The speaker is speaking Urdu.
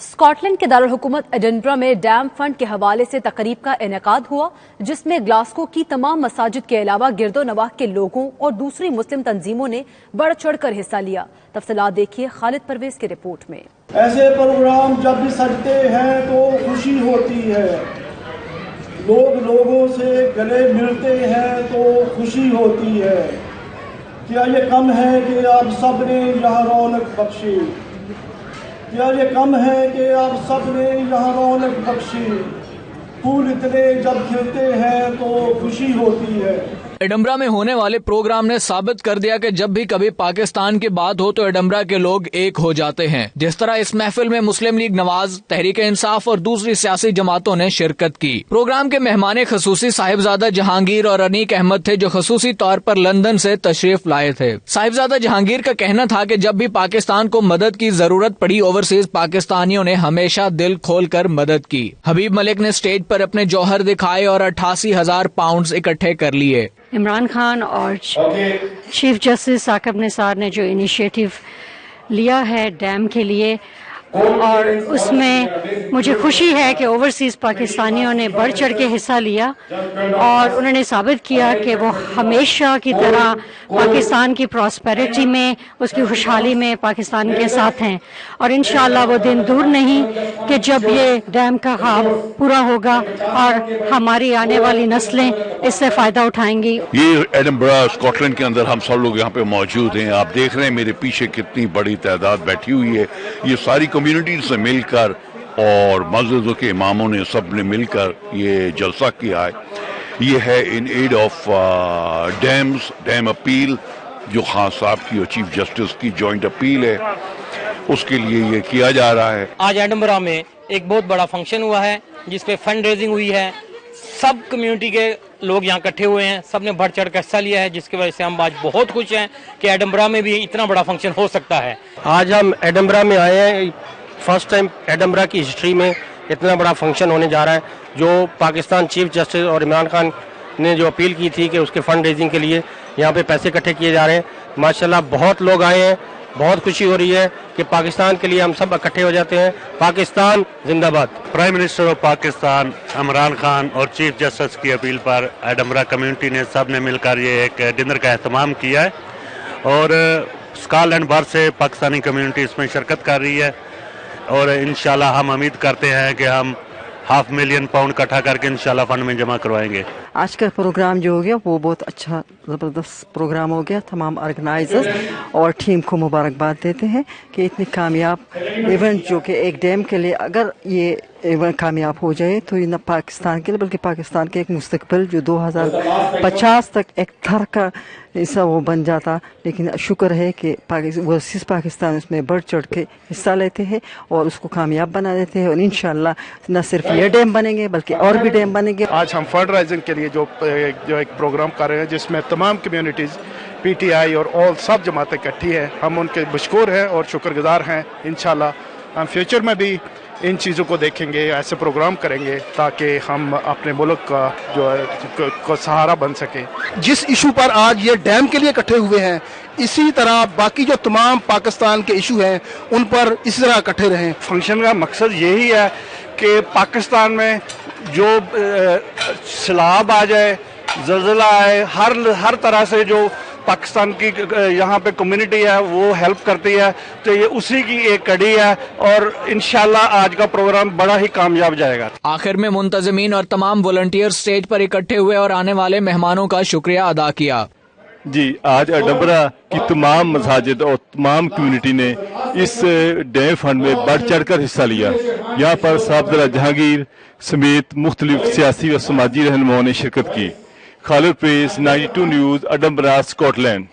اسکاٹ لینڈ کے دارالحکومت ایڈنبرا میں ڈیم فنڈ کے حوالے سے تقریب کا انعقاد ہوا، جس میں گلاسکو کی تمام مساجد کے علاوہ گرد و نواح کے لوگوں اور دوسری مسلم تنظیموں نے بڑھ چڑھ کر حصہ لیا۔ تفصیلات دیکھیے خالد پرویز کی رپورٹ میں۔ ایسے پروگرام جب بھی سجتے ہیں تو خوشی ہوتی ہے، لوگ لوگوں سے گلے ملتے ہیں تو خوشی ہوتی ہے۔ کیا یہ کم ہے کہ آپ سب نے یہاں رونق بخشی؟ کیا یہ کم ہے کہ آپ سب نے یہاں رونق بخشی؟ پھول اتنے جب کھلتے ہیں تو خوشی ہوتی ہے۔ ایڈنبرا میں ہونے والے پروگرام نے ثابت کر دیا کہ جب بھی کبھی پاکستان کی بات ہو تو ایڈنبرا کے لوگ ایک ہو جاتے ہیں، جس طرح اس محفل میں مسلم لیگ نواز، تحریک انصاف اور دوسری سیاسی جماعتوں نے شرکت کی۔ پروگرام کے مہمان خصوصی صاحبزادہ جہانگیر اور انیک احمد تھے، جو خصوصی طور پر لندن سے تشریف لائے تھے۔ صاحبزادہ جہانگیر کا کہنا تھا کہ جب بھی پاکستان کو مدد کی ضرورت پڑی، اوورسیز پاکستانیوں نے ہمیشہ دل کھول کر مدد کی۔ حبیب ملک نے اسٹیج پر اپنے جوہر دکھائے اور 88,000 پاؤنڈز اکٹھے کر لیے۔ عمران خان اور چیف جسٹس ثاقب نثار نے جو انیشیٹو لیا ہے ڈیم کے لیے، اور اس میں مجھے خوشی ہے کہ اوورسیز پاکستانیوں نے بڑھ چڑھ کے حصہ لیا اور انہوں نے ثابت کیا کہ وہ ہمیشہ کی طرح پاکستان کی پراسپیرٹی میں، اس کی خوشحالی میں پاکستان کے ساتھ ہیں، اور انشاءاللہ وہ دن دور نہیں کہ جب یہ ڈیم کا خواب پورا ہوگا اور ہماری آنے والی نسلیں اس سے فائدہ اٹھائیں گی۔ یہ ایڈنبرا اسکاٹ لینڈ کے اندر ہم سب لوگ یہاں پہ موجود ہیں۔ آپ دیکھ رہے ہیں میرے پیچھے کتنی بڑی تعداد بیٹھی ہوئی ہے۔ یہ ساری کمیونٹیز سے مل کر اور مسجدوں کے اماموں نے سب نے مل کر یہ جلسہ کیا ہے۔ یہ ہے ان ایڈ آف ڈیم اپیل، جو خان صاحب کی اور چیف جسٹس کی جوائنٹ اپیل ہے، اس کے لیے یہ کیا جا رہا ہے۔ آج ایڈنبرا میں ایک بہت بڑا فنکشن ہوا ہے جس پہ فنڈ ریزنگ ہوئی ہے۔ سب کمیونٹی کے لوگ یہاں اکٹھے ہوئے ہیں، سب نے بڑھ چڑھ کر حصہ لیا ہے، جس کی وجہ سے ہم آج بہت خوش ہیں کہ ایڈنبرا میں بھی اتنا بڑا فنکشن ہو سکتا ہے۔ آج ہم ایڈنبرا میں آئے ہیں، فرسٹ ٹائم ایڈنبرا کی ہسٹری میں اتنا بڑا فنکشن ہونے جا رہا ہے، جو پاکستان چیف جسٹس اور عمران خان نے جو اپیل کی تھی کہ اس کے فنڈ ریزنگ کے لیے یہاں پہ پیسے اکٹھے کیے جا رہے ہیں۔ ماشاءاللہ بہت لوگ آئے ہیں، بہت خوشی ہو رہی ہے کہ پاکستان کے لیے ہم سب اکٹھے ہو جاتے ہیں۔ پاکستان زندہ باد۔ Prime minister of Pakistan Imran Khan اور چیف جسٹس کی اپیل پر ایڈنبرا کمیونٹی نے سب نے مل کر یہ ایک ڈنر کا اہتمام کیا ہے، اور اسکاٹ لینڈ بھر سے پاکستانی کمیونٹی اس میں شرکت کر رہی ہے، اور انشاءاللہ ہم امید کرتے ہیں کہ ہم 500,000 پاؤنڈ اکٹھا کر کے انشاءاللہ فنڈ میں جمع کروائیں گے۔ آج کا پروگرام جو ہو گیا وہ بہت اچھا زبردست پروگرام ہو گیا۔ تمام آرگنائزرز اور ٹیم کو مبارکباد دیتے ہیں کہ اتنی کامیاب ایونٹ جو کہ ایک ڈیم کے لیے، اگر یہ ایونٹ کامیاب ہو جائے تو یہ نہ پاکستان کے لیے بلکہ پاکستان کے ایک مستقبل جو 2050 تک ایک تھر کا حصہ وہ بن جاتا۔ لیکن شکر ہے کہ اوورسیز پاکستان اس میں بڑھ چڑھ کے حصہ لیتے ہیں اور اس کو کامیاب بنا دیتے ہیں، اور انشاءاللہ نہ صرف یہ ڈیم بنیں گے بلکہ اور بھی ڈیم بنیں گے۔ آج ہم فنڈ رائزنگ کے لیے جو ایک پروگرام کر رہے ہیں، جس میں تمام کمیونٹیز، پی ٹی آئی اور آل سب جماعتیں اکٹھی ہیں، ہم ان کے مشکور ہیں اور شکر گزار ہیں۔ انشاءاللہ ہم فیوچر میں بھی ان چیزوں کو دیکھیں گے، ایسے پروگرام کریں گے تاکہ ہم اپنے ملک کا جو ہے کو سہارا بن سکیں۔ جس ایشو پر آج یہ ڈیم کے لیے اکٹھے ہوئے ہیں، اسی طرح باقی جو تمام پاکستان کے ایشو ہیں ان پر اسی طرح اکٹھے رہیں۔ فنکشن کا مقصد یہی ہے کہ پاکستان میں جو سیلاب آ جائے، زلزلہ آئے، ہر طرح سے جو پاکستان کی یہاں پہ کمیونٹی ہے وہ ہیلپ کرتی ہے، تو یہ اسی کی ایک کڑی ہے، اور انشاءاللہ آج کا پروگرام بڑا ہی کامیاب جائے گا۔ آخر میں منتظمین اور تمام والنٹیئر اسٹیج پر اکٹھے ہوئے اور آنے والے مہمانوں کا شکریہ ادا کیا۔ جی، آج ایڈنبرا کی تمام مساجد اور تمام کمیونٹی نے اس ڈیم فنڈ میں بڑھ چڑھ کر حصہ لیا۔ یہاں پر صاحبزادہ جہانگیر سمیت مختلف سیاسی و سماجی رہنماؤں نے شرکت کی۔ Khalid press, 92 news, Edinburgh, Scott land.